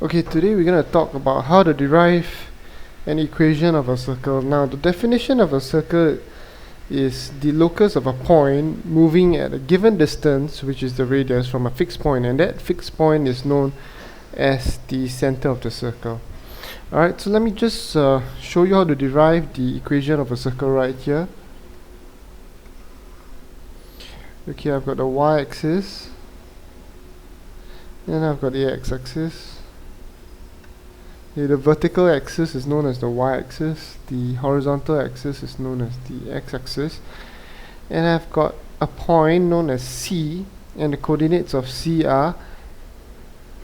Okay, today we're going to talk about how to derive an equation of a circle. Now, the definition of a circle is the locus of a point moving at a given distance, which is the radius, from a fixed point, and that fixed point is known as the center of the circle. Alright, so let me just show you how to derive the equation of a circle right here. Okay, I've got the y-axis, and I've got the x-axis. The vertical axis is known as the y-axis, the horizontal axis is known as the x-axis, and I've got a point known as C, and the coordinates of C are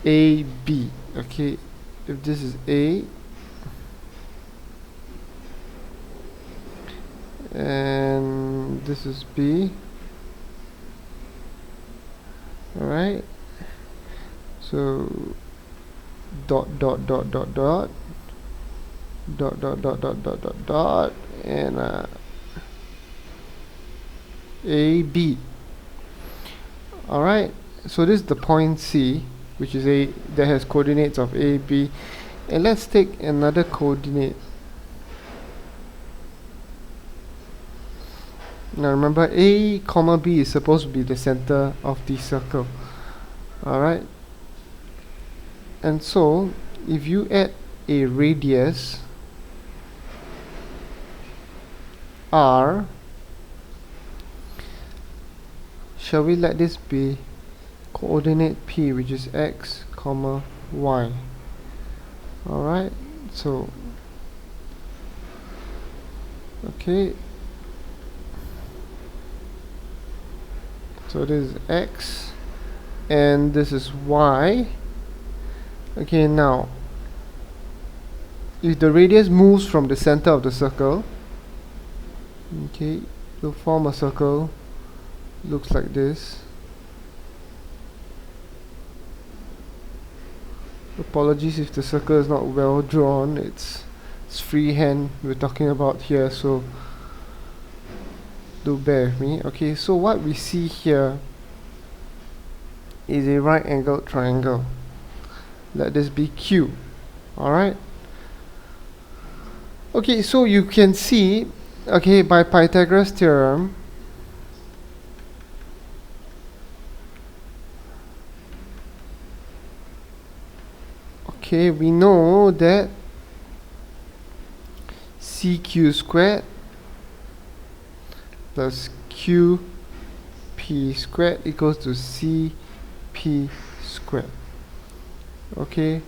A, B. Okay, if this is A, and this is B, alright, so dot dot dot dot dot dot dot dot dot dot dot dot and A, B. Alright, so this is the point C, which is A, that has coordinates of A, B, and let's take another coordinate. Now remember, A comma B is supposed to be the center of the circle. Alright, and so if you add a radius R, shall we let this be coordinate P, which is x comma y. Alright, so okay, so this is x and this is y. Okay, now if the radius moves from the center of the circle, okay, to form a circle, looks like this. Apologies if the circle is not well drawn, it's freehand we're talking about here, so do bear with me. Okay, so what we see here is a right angled triangle. Let this be Q. Alright, okay, so you can see, okay, by Pythagoras theorem, okay, we know that CQ squared plus QP squared equals to CP squared. Okay,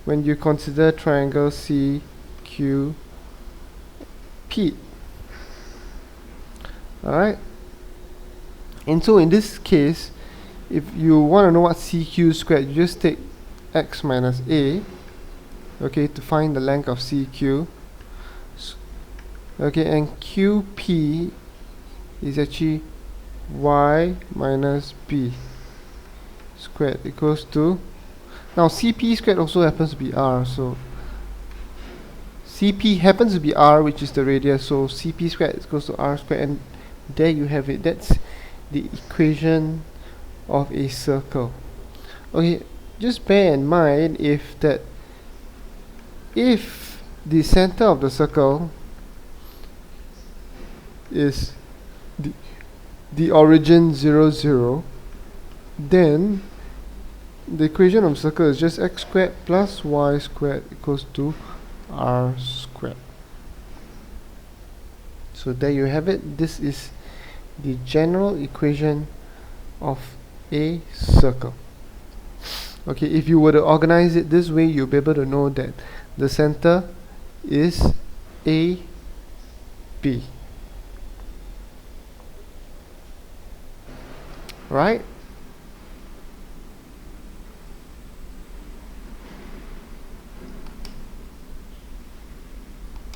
when you consider triangle CQP. Alright, and so in this case, if you want to know what CQ squared, you just take x minus a, okay, to find the length of CQ. Okay, and QP is actually y minus b squared equals to, now CP squared also happens to be r, so CP happens to be r, which is the radius, so CP squared equals to r squared, and there you have it. That's the equation of a circle. Okay, just bear in mind if the center of the circle is the origin 0, 0, then the equation of circle is just x squared plus y squared equals to r squared. So there you have it. This is the general equation of a circle. Okay, if you were to organize it this way, you'll be able to know that the center is A, B. Right?